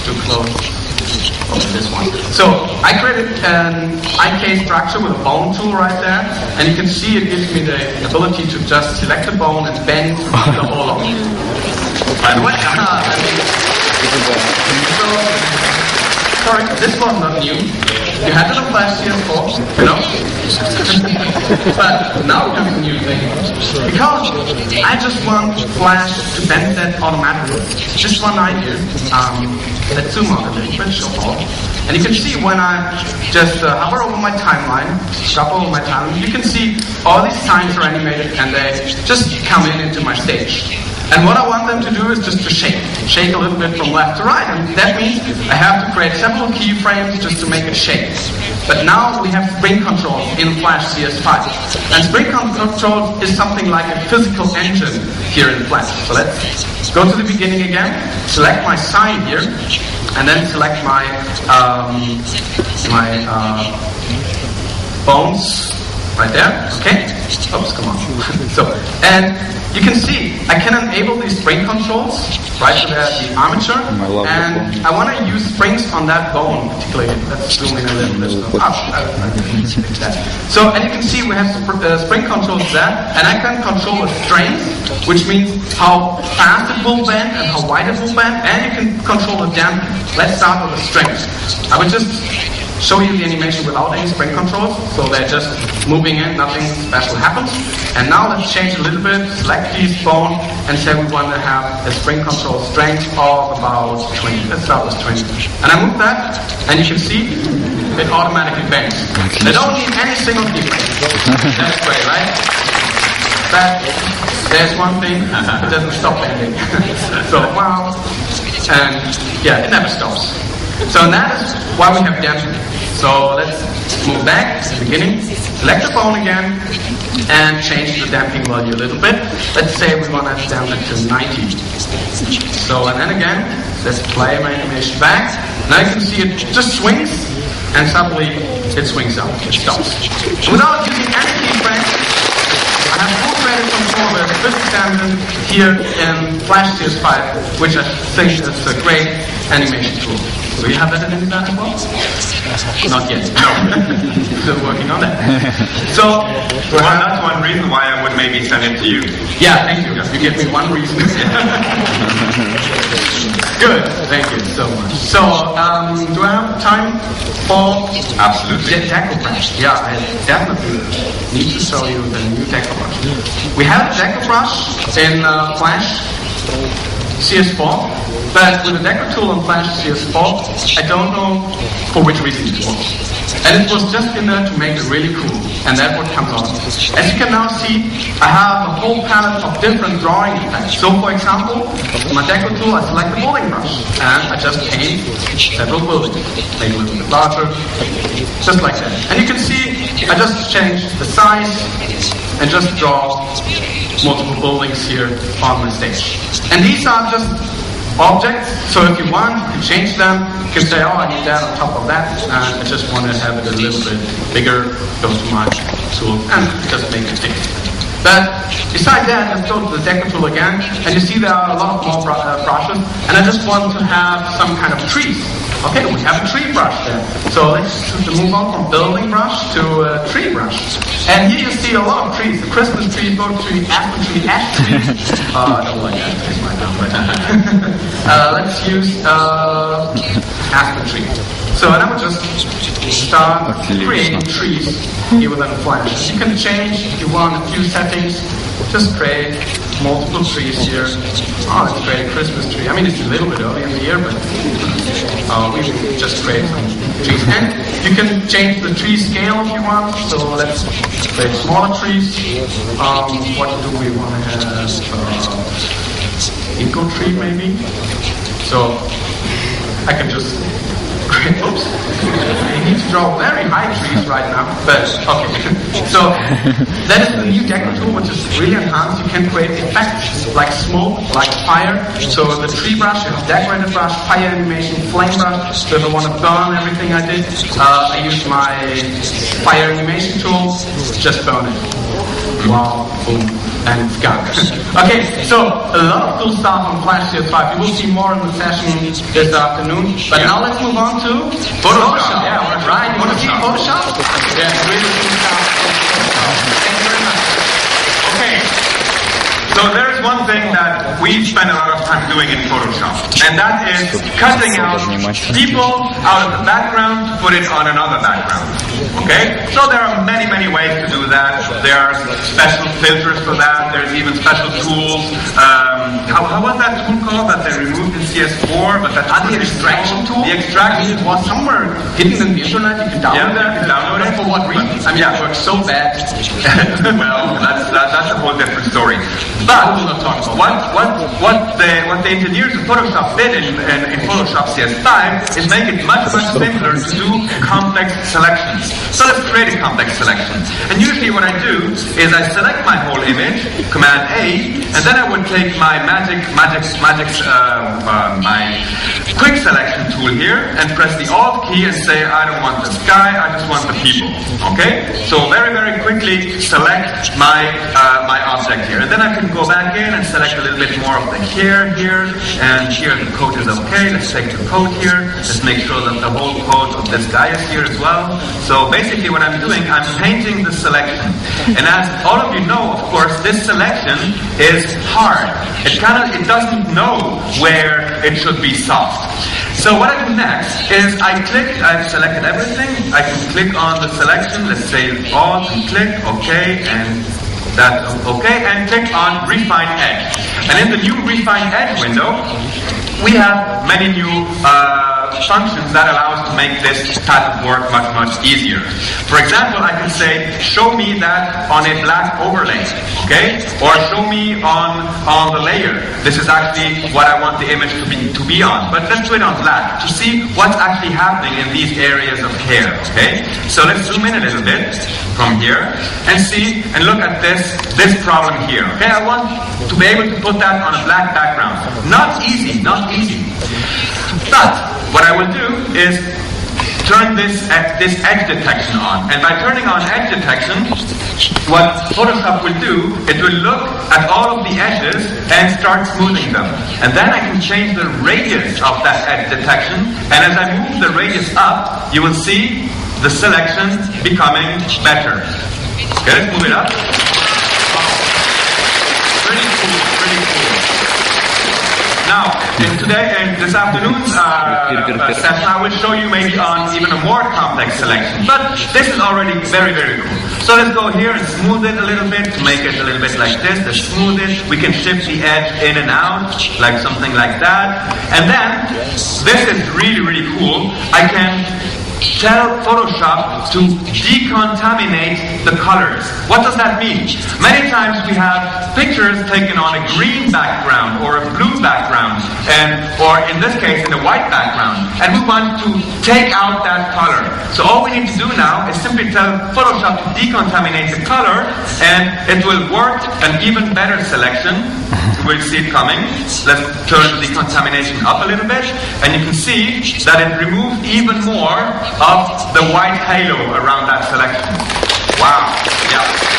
to close this one. So I created an IK structure with a bone tool right there, and you can see it gives me the ability to just select the bone and bend the whole object. By the way, sorry, this was not new. You had it on Flash CS4, you know? But now we have a new thing. Because I just want Flash to bend that automatically. Just one idea. Let's zoom out a little bit, show all. And you can see when I just hover over my timeline, scrub over my timeline, you can see all these times are animated and they just come into my stage. And what I want them to do is just to shake a little bit from left to right. And that means I have to create several keyframes just to make it shake. But now we have spring control in Flash CS5. And spring control is something like a physical engine here in Flash. So let's go to the beginning again, select my sign here, and then select my bones right there. Okay? Oops, come on. So, and you can see I can enable these spring controls right to the armature, and I want to use springs on that bone particularly. Let's zoom in a little bit. So, and you can see we have spring controls there, and I can control the strength, which means how fast it will bend and how wide it will bend, and you can control the damping. Let's start with the strength. I would just show you the animation without any spring controls, so they're just moving in, nothing special happens. And now let's change a little bit, select this bone, and say we want to have a spring control strength of about 20. Let's start with 20. And I move that, and you can see it automatically bends. I don't need any single keyframe. That's great, right? But there's one thing, it doesn't stop bending. So, wow. And yeah, it never stops. So that is why we have damping. So let's move back to the beginning, select the bone again, and change the damping value a little bit. Let's say we want to damp it to 90. So, and then again, let's play my animation back. Now you can see it just swings, and suddenly it swings up, it stops. Without using any keyframes, I have full creative control with physics engine here in Flash CS5, which I think is a great animation tool. Do you have that in InDesign as well? Not yet. No. Still working on that. So, that's one reason why I would maybe send it to you. Yeah, thank you. You give me one reason. Good. Thank you so much. So, do I have time for Absolutely. Deco brush? Yeah, I definitely need to show you the new Deco brush. We have a Deco brush in Flash CS4. But with the Deco tool on Flash CS4, I don't know for which reason it was. And it was just in there to make it really cool. And that's what comes out. As you can now see, I have a whole palette of different drawing effects. So for example, with my Deco tool, I select the building brush. And I just paint several buildings. Make it a little bit larger. Just like that. And you can see, I just change the size and just draw multiple buildings here on my stage. And these are just objects, so if you want, you can change them. You can say, oh, I need that on top of that, and I just want to have it a little bit bigger, go to my tool, and just make it big. But besides that, let's go to the Deco tool again, and you see there are a lot more brushes, and I just want to have some kind of trees. Okay, we have a tree brush there. So let's move on from building brush to a tree brush. And here you see a lot of trees. The Christmas tree, boat tree, apple tree, ash tree. I don't like that. It's my number. Let's use aspen tree. So and I would just start creating trees here within Flash. You can change if you want a few settings. Just create multiple trees here. Oh, let's create a Christmas tree. I mean, it's a little bit early in the year, but we can just create some trees. And you can change the tree scale if you want. So let's create smaller trees. What do we want to have? Eco tree maybe. So I can just create. Oops. I need to draw very high trees right now. But okay. So that is the new Deco tool, which is really enhanced. You can create effects like smoke, like fire. So the tree brush, you have decorated brush, fire animation, flame brush. So if I want to burn everything I did, I use my fire animation tool, just burn it. Wow, boom. and gunk. Okay, so a lot of cool stuff on Flash CS5. You will see more in the session this afternoon. But now let's move on to Photoshop. Yeah, right. You want to see Photoshop? Yeah, really cool stuff. Thank you very much. Okay. So there's one thing that we spend a lot of time doing in Photoshop, and that is cutting out people out of the background to put it on another background. Okay? So there are many, many ways to do that. There are special filters for that. There's even special tools. How was that tool called that they removed in CS4? But that's the extraction tool? The extraction was somewhere hidden in the internet. You can download that. You can download it. For what reason? I mean, it works so bad. Well, that's a whole different story. But we'll not talk about what the engineers of Photoshop did in Photoshop CS5 is make it much simpler to do complex selections. So let's create a complex selection. And usually what I do is I select my whole image, Command A, and then I would take my my quick selection tool here and press the Alt key and say I don't want the sky, I just want the people. Okay? So very, very quickly select my object here. And then I can go back in and select a little bit more of the hair here, and here the coat is okay. Let's take the coat here. Let's make sure that the whole coat of this guy is here as well. So basically what I'm doing, I'm painting the selection. And as all of you know, of course, this selection is hard. It doesn't know where it should be soft. So what I do next is I've selected everything. I can click on the selection. Let's say Alt and click, okay, and that's okay, and click on Refine Edge. And in the new Refine Edge window, we have many new functions that allow us to make this type of work much, much easier. For example, I can say, show me that on a black overlay, okay? Or show me on the layer. This is actually what I want the image to be on. But let's do it on black to see what's actually happening in these areas of hair, okay? So let's zoom in a little bit from here and see and look at this problem here. Okay, I want to be able to put that on a black background. Not easy, not easy. But what I will do is turn this edge detection on. And by turning on edge detection, what Photoshop will do, it will look at all of the edges and start smoothing them. And then I can change the radius of that edge detection. And as I move the radius up, you will see the selection becoming better. Okay, let's move it up. Pretty cool, pretty cool. Now, in this afternoon's session, I will show you maybe on even a more complex selection. But this is already very, very cool. So let's go here and smooth it a little bit to make it a little bit like this. Let's smooth it. We can shift the edge in and out, like something like that. And then, this is really, really cool. I can tell Photoshop to decontaminate the colors. What does that mean? Many times we have pictures taken on a green background or a blue background, or in this case in a white background, and we want to take out that color. So all we need to do now is simply tell Photoshop to decontaminate the color, and it will work an even better selection. We'll see it coming. Let's turn the decontamination up a little bit, and you can see that it removed even more of the white halo around that selection. Wow. Yeah.